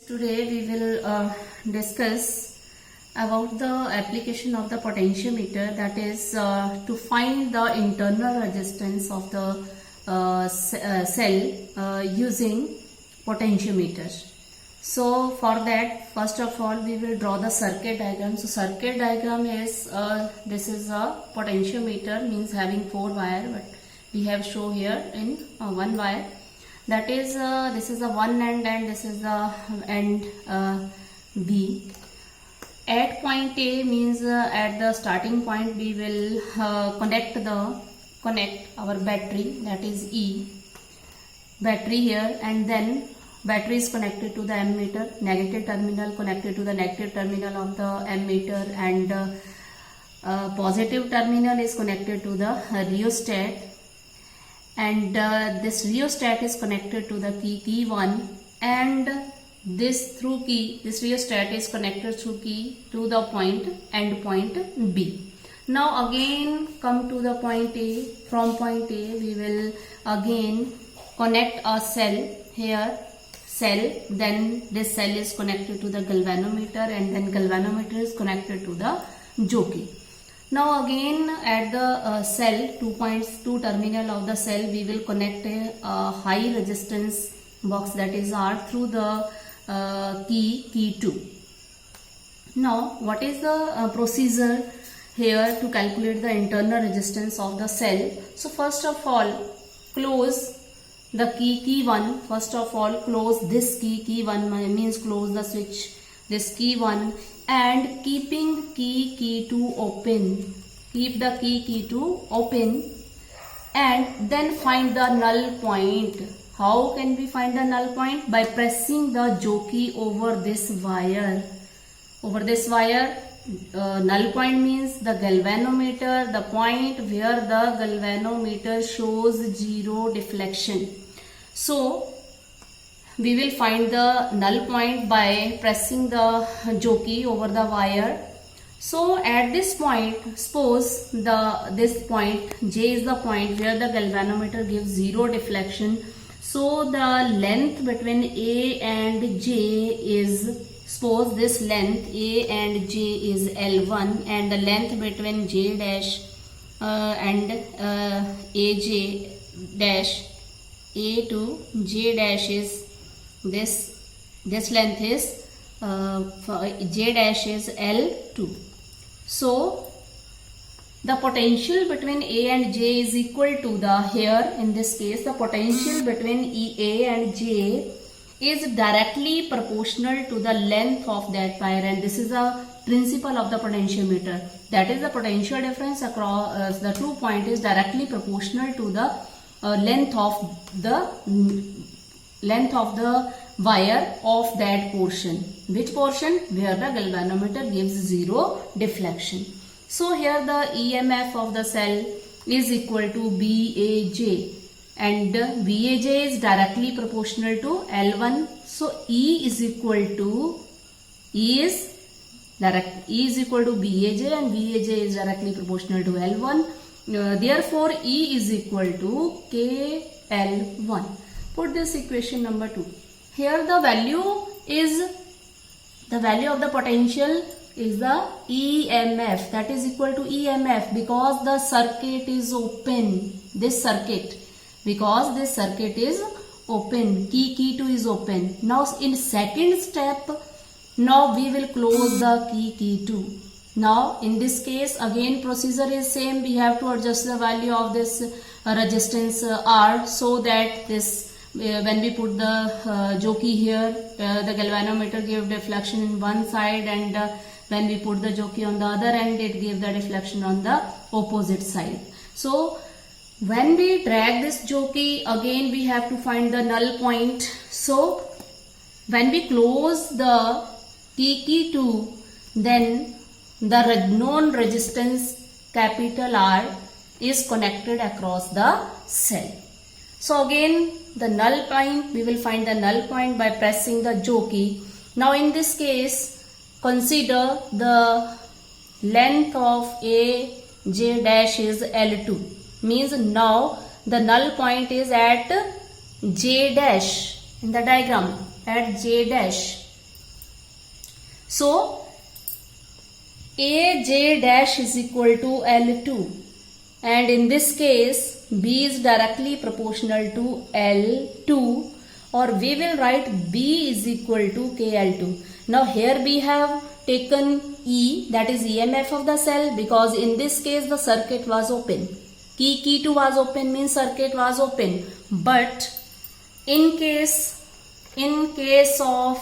Today we will discuss about the application of the potentiometer, that is to find the internal resistance of the cell using potentiometer. So for that, first of all we will draw the circuit diagram. So circuit diagram is this is a potentiometer, means having 4 wire, but we have shown here in 1 wire. That is this is the one end and this is the end B. At point A means at the starting point we will connect our battery, that is E battery here, and then battery is connected to the ammeter, negative terminal connected to the negative terminal of the ammeter, and positive terminal is connected to the rheostat, and this rheostat is connected to the key 1, and this rheostat is connected through key to the end point B. Now again come to the point A. From point A we will again connect a cell here, then this cell is connected to the galvanometer, and then galvanometer is connected to the jockey. Now again at the cell, 2 terminal of the cell, we will connect a high resistance box, that is R, through the key 2. Now what is the procedure here to calculate the internal resistance of the cell? So first of all, close the key 1. First of all, close this key 1 means close the switch, this key 1, and keeping key 2 open. Keep the key 2 open, and then find the null point. How can we find the null point? By pressing the jockey over this wire. Over this wire, null point means the galvanometer, the point where the galvanometer shows 0 deflection. So we will find the null point by pressing the jockey over the wire. So at this point, suppose this point J is the point where the galvanometer gives 0 deflection. So the length between A and J is, suppose this length A and J is L1, and the length between J dash and AJ dash, A to J dash is this length is J dash is L2. So the potential between A and J is equal to the, here in this case the potential between A and J is directly proportional to the length of that wire, and this is the principle of the potentiometer. That is, the potential difference across the 2 points is directly proportional to the length of the wire of that portion. Which portion? Where the galvanometer gives 0 deflection. So here the EMF of the cell is equal to BAJ, and BAJ is directly proportional to L1. So E is equal to BAJ, and BAJ is directly proportional to L1. Therefore E is equal to KL1. Put this equation number 2. Here the value of the potential is the EMF, that is equal to EMF, because the circuit is open. Because this circuit is open, key 2 is open. Now in second step, now we will close the key 2. Now in this case again procedure is same. We have to adjust the value of this resistance R, so that this when we put the jockey here, the galvanometer gave deflection in one side, and when we put the jockey on the other end, it gave the deflection on the opposite side. So when we drag this jockey, again we have to find the null point. So when we close the key 2, then the known resistance capital R is connected across the cell. So again the null point, we will find the null point by pressing the jockey. Now in this case, consider the length of AJ dash is L2, means now the null point is at J dash in the diagram, at J dash. So AJ dash is equal to L2, and in this case B is directly proportional to L2, or we will write B is equal to KL2. Now here we have taken E, that is EMF of the cell, because in this case the circuit was open. Key to was open means circuit was open. But in case of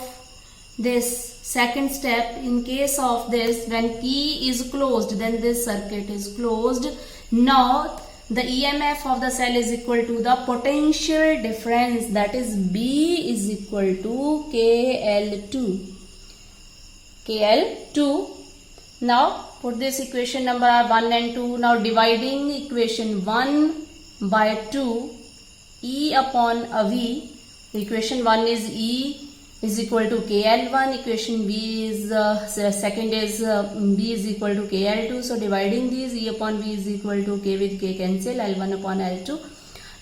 this second step, in case of this, when key is closed, then this circuit is closed. Now the EMF of the cell is equal to the potential difference, that is B is equal to KL2. Now put this equation number 1 and 2. Now dividing equation 1 by 2, E upon a V. Equation 1 is E is equal to KL1. Equation B is second is B is equal to KL2. So dividing these, E upon V is equal to K with K cancel, L1 upon L2.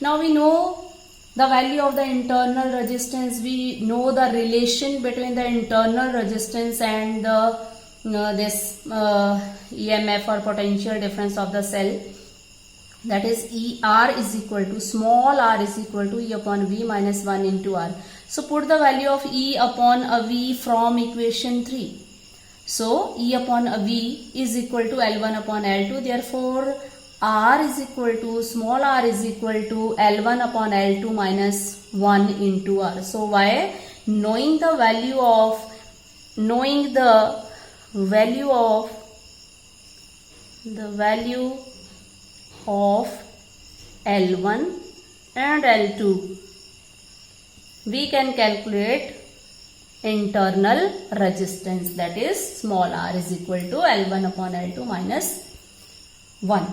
Now we know the value of the internal resistance. We know the relation between the internal resistance and the EMF or potential difference of the cell. That is ER is equal to, small r is equal to E upon V minus 1 into R. So put the value of E upon a V from equation 3. So E upon a V is equal to L1 upon L2. Therefore R is equal to, small r is equal to L1 upon L2 minus 1 into R. So why? Knowing the value of L1 and L2, we can calculate internal resistance, that is small r is equal to L1 upon L2 minus 1.